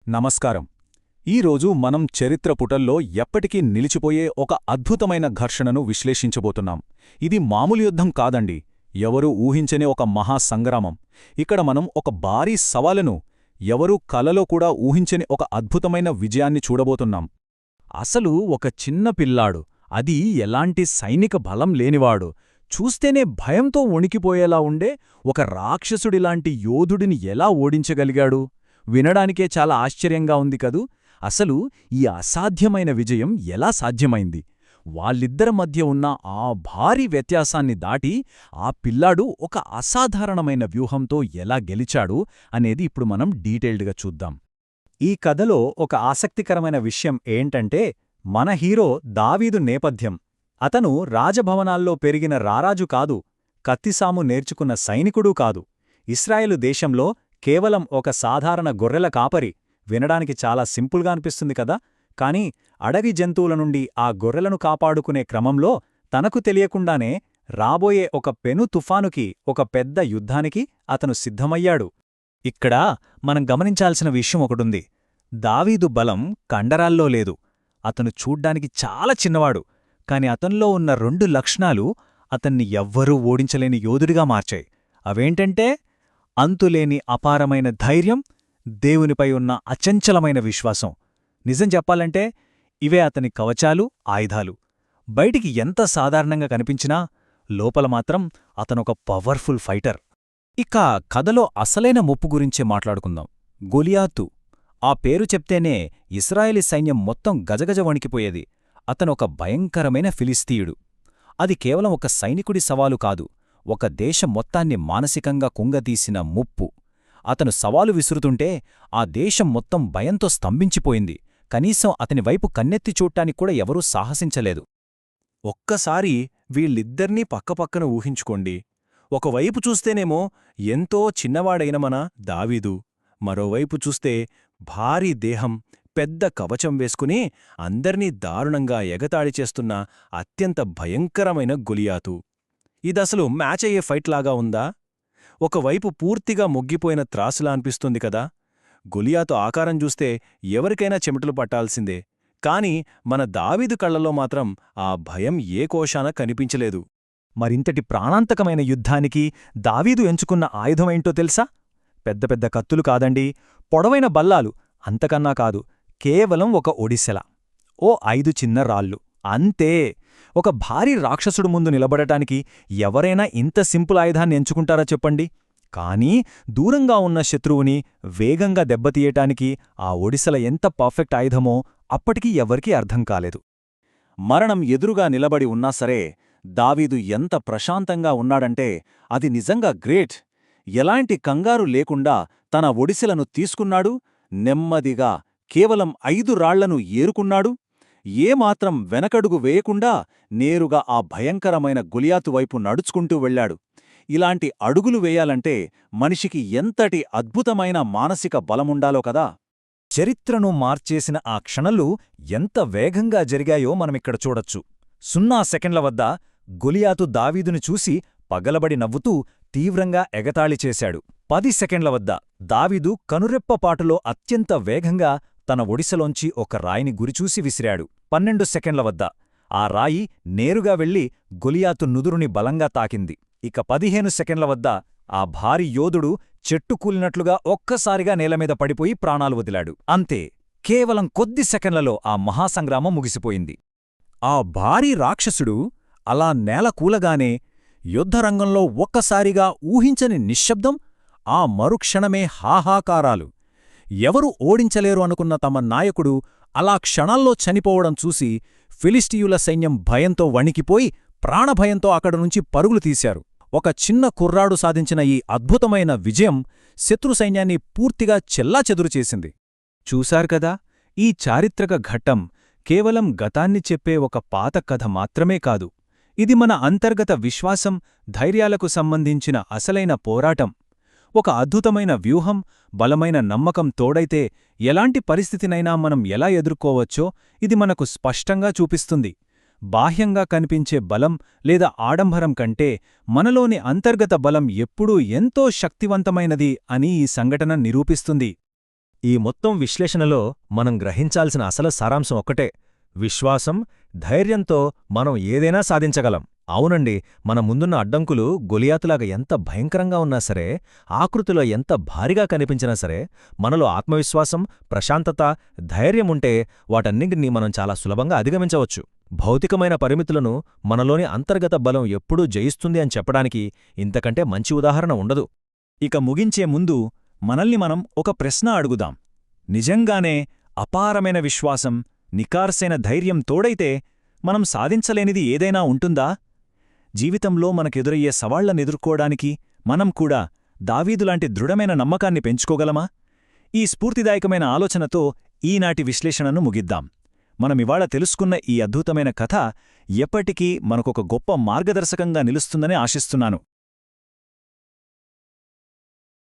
నమస్కారం. ఈరోజు మనం చరిత్ర పుటల్లో ఎప్పటికీ నిలిచిపోయే ఒక అద్భుతమైన ఘర్షణను విశ్లేషించబోతున్నాం. ఇది మామూలు యుద్ధం కాదండి, ఎవరూ ఊహించని ఒక మహాసంగ్రామం. ఇక్కడ మనం ఒక భారీ సవాలును, ఎవరూ కలలో కూడా ఊహించని ఒక అద్భుతమైన విజయాన్ని చూడబోతున్నాం. అసలు ఒక చిన్న పిల్లాడు, అది ఎలాంటి సైనిక బలం లేనివాడు, చూస్తేనే భయంతో వణికిపోయేలా ఉండే ఒక రాక్షసుడిలాంటి యోధుడిని ఎలా ఓడించగలిగాడు? వినడానికే చాలా ఆశ్చర్యంగా ఉంది కదూ. అసలు ఈ అసాధ్యమైన విజయం ఎలా సాధ్యమైంది? వాళ్ళిద్దరి మధ్య ఉన్న ఆ భారీ వ్యత్యాసాన్ని దాటి ఆ పిల్లాడు ఒక అసాధారణమైన వ్యూహంతో ఎలా గెలిచాడు అనేది ఇప్పుడు మనం డీటెయిల్డ్గా చూద్దాం. ఈ కథలో ఒక ఆసక్తికరమైన విషయం ఏంటంటే, మన హీరో దావీదు నేపథ్యం. అతను రాజభవనాల్లో పెరిగిన రారాజు కాదు, కత్తిసాము నేర్చుకున్న సైనికుడూ కాదు. ఇశ్రాయేలు దేశంలో కేవలం ఒక సాధారణ గొర్రెల కాపరి. వినడానికి చాలా సింపుల్గా అనిపిస్తుంది కదా, కాని అడవి జంతువుల నుండి ఆ గొర్రెలను కాపాడుకునే క్రమంలో తనకు తెలియకుండానే రాబోయే ఒక పెను తుఫానుకి, ఒక పెద్ద యుద్ధానికి అతను సిద్ధమయ్యాడు. ఇక్కడ మనం గమనించాల్సిన విషయం ఒకటుంది. దావీదు బలం కండరాల్లో లేదు. అతను చూడ్డానికి చాలా చిన్నవాడు, కాని అతనిలో ఉన్న 2 లక్షణాలు అతన్ని ఎవ్వరూ ఓడించలేని యోధుడిగా మార్చాయి. అవేంటంటే అంతులేని అపారమైన ధైర్యం, దేవునిపై ఉన్న అచంచలమైన విశ్వాసం. నిజం చెప్పాలంటే ఇవే అతని కవచాలు, ఆయుధాలు. బయటికి ఎంత సాధారణంగా కనిపించినా లోపల మాత్రం అతనొక పవర్ఫుల్ ఫైటర్. ఇక కథలో అసలైన ముప్పు గురించే మాట్లాడుకుందాం. గొలియాతు. ఆ పేరు చెప్తేనే ఇశ్రాయేలీ సైన్యం మొత్తం గజగజ వణికిపోయేది. అతనొక భయంకరమైన ఫిలిస్తీయుడు. అది కేవలం ఒక సైనికుడి సవాలు కాదు, ఒక దేశం మొత్తాన్ని మానసికంగా కుంగదీసిన ముప్పు. అతను సవాలు విసురుతుంటే ఆ దేశం మొత్తం భయంతో స్తంభించిపోయింది. కనీసం అతని వైపు కన్నెత్తి చూడ్డానిక్కూడా ఎవరూ సాహసించలేదు. ఒక్కసారి వీళ్ళిద్దర్నీ పక్కపక్కన ఊహించుకోండి. ఒకవైపు చూస్తేనేమో ఎంతో చిన్నవాడైన మన దావీదు, మరోవైపు చూస్తే భారీ దేహం, పెద్ద కవచం వేసుకుని అందర్నీ దారుణంగా ఎగతాళి చేస్తున్న అత్యంత భయంకరమైన గొలియాతు. ఇదసలు మ్యాచ్ అయ్యే ఫైట్లాగా ఉందా? ఒకవైపు పూర్తిగా మొగ్గిపోయిన త్రాసులా అనిపిస్తుంది కదా. గొలియాతు ఆకారం చూస్తే ఎవరికైనా చెమటలు పట్టాల్సిందే. కాని మన దావీదు కళ్లలో మాత్రం ఆ భయం ఏ కోశాన కనిపించలేదు. మరింతటి ప్రాణాంతకమైన యుద్ధానికి దావీదు ఎంచుకున్న ఆయుధమేంటో తెలుసా? పెద్ద పెద్ద కత్తులు కాదండి, పొడవైన బల్లాలు. అంతకన్నా కాదు, కేవలం ఒక ఒడిసెల, ఓ 5 చిన్న రాళ్ళు, అంతే. ఒక భారీ రాక్షసుడు ముందు నిలబడటానికి ఎవరైనా ఇంత సింపుల్ ఆయుధాన్ని ఎంచుకుంటారా చెప్పండి? కానీ దూరంగా ఉన్న శత్రువుని వేగంగా దెబ్బతీయటానికి ఆ ఒడిసెల ఎంత పర్ఫెక్ట్ ఆయుధమో అప్పటికీ ఎవరికీ అర్థం కాలేదు. మరణం ఎదురుగా నిలబడి ఉన్నా సరే దావీదు ఎంత ప్రశాంతంగా ఉన్నాడంటే అది నిజంగా గ్రేట్. ఎలాంటి కంగారు లేకుండా తన ఒడిసెలను తీసుకున్నాడు, నెమ్మదిగా కేవలం 5 రాళ్లను ఏరుకున్నాడు. ఏమాత్రం వెనకడుగు వేయకుండా నేరుగా ఆ భయంకరమైన గొలియాతు వైపు నడుచుకుంటూ వెళ్లాడు. ఇలాంటి అడుగులు వేయాలంటే మనిషికి ఎంతటి అద్భుతమైన మానసిక బలముండాలో కదా. చరిత్రను మార్చేసిన ఆ క్షణాలు ఎంత వేగంగా జరిగాయో మనమిక్కడ చూడొచ్చు. 0 సెకండ్ల వద్ద గొలియాతు దావీదుని చూసి పగలబడి నవ్వుతూ తీవ్రంగా ఎగతాళి చేశాడు. 10 సెకండ్ల వద్ద దావీదు కనురెప్పపాటులో అత్యంత వేగంగా తన ఒడిసెలోంచి ఒక రాయిని గురిచూసి విసిరాడు. 12 సెకండ్ల వద్ద ఆ రాయి నేరుగా వెళ్లి గొలియాతు నుదురుని బలంగా తాకింది. ఇక 15 సెకండ్ల వద్ద ఆ భారీ యోధుడు చెట్టు కూలినట్లుగా ఒక్కసారిగా నేలమీద పడిపోయి ప్రాణాలు వదిలాడు. అంతే, కేవలం కొద్ది సెకండ్లలో ఆ మహాసంగ్రామం ముగిసిపోయింది. ఆ భారీ రాక్షసుడు అలా నేల కూలగానే యుద్ధరంగంలో ఒక్కసారిగా ఊహించని నిశ్శబ్దం, ఆ మరుక్షణమే హాహాకారాలు. ఎవరు ఓడించలేరు అనుకున్న తమ నాయకుడు అలా క్షణాల్లో చనిపోవడం చూసి ఫిలిస్టీయుల సైన్యం భయంతో వణికిపోయి ప్రాణభయంతో అక్కడనుంచి పరుగులు తీశారు. ఒక చిన్న కుర్రాడు సాధించిన ఈ అద్భుతమైన విజయం శత్రు సైన్యాన్ని పూర్తిగా చెల్లాచెదురు చేసింది. చూశారు కదా, ఈ చారిత్రక ఘట్టం కేవలం గతాన్ని చెప్పే ఒక పాత కథ మాత్రమే కాదు. ఇది మన అంతర్గత విశ్వాసం, ధైర్యాలకు సంబంధించిన అసలైన పోరాటం. ఒక అద్భుతమైన వ్యూహం, బలమైన నమ్మకం తోడైతే ఎలాంటి పరిస్థితినైనా మనం ఎలా ఎదుర్కోవచ్చో ఇది మనకు స్పష్టంగా చూపిస్తుంది. బాహ్యంగా కనిపించే బలం లేదా ఆడంబరం కంటే మనలోని అంతర్గత బలం ఎప్పుడూ ఎంతో శక్తివంతమైనది అని ఈ సంఘటన నిరూపిస్తుంది. ఈ మొత్తం విశ్లేషణలో మనం గ్రహించాల్సిన అసలు సారాంశం ఒక్కటే: విశ్వాసం, ధైర్యంతో మనం ఏదైనా సాధించగలం. అవునండి, మన ముందున్న అడ్డంకులు గొలియాతులాగా ఎంత భయంకరంగా ఉన్నా సరే, ఆకృతిలో ఎంత భారీగా కనిపించినా సరే, మనలో ఆత్మవిశ్వాసం, ప్రశాంతత, ధైర్యముంటే వాటన్నింటినీ మనం చాలా సులభంగా అధిగమించవచ్చు. భౌతికమైన పరిమితులను మనలోని అంతర్గత బలం ఎప్పుడూ జయిస్తుంది అని చెప్పడానికి ఇంతకంటే మంచి ఉదాహరణ ఉండదు. ఇక ముగించే ముందు మనల్ని మనం ఒక ప్రశ్న అడుగుదాం. నిజంగానే అపారమైన విశ్వాసం, నికార్సైన ధైర్యం తోడైతే మనం సాధించలేనిది ఏదైనా ఉంటుందా? జీవితంలో మనకెదురయ్యే సవాళ్లనెదుర్కోడానికి మనం కూడా దావీదులాంటి దృఢమైన నమ్మకాన్ని పెంచుకోగలమా? ఈ స్ఫూర్తిదాయకమైన ఆలోచనతో ఈనాటి విశ్లేషణను ముగిద్దాం. మనమివాళ తెలుసుకున్న ఈ అద్భుతమైన కథ ఎప్పటికీ మనకొక గొప్ప మార్గదర్శకంగా నిలుస్తుందని ఆశిస్తున్నాను.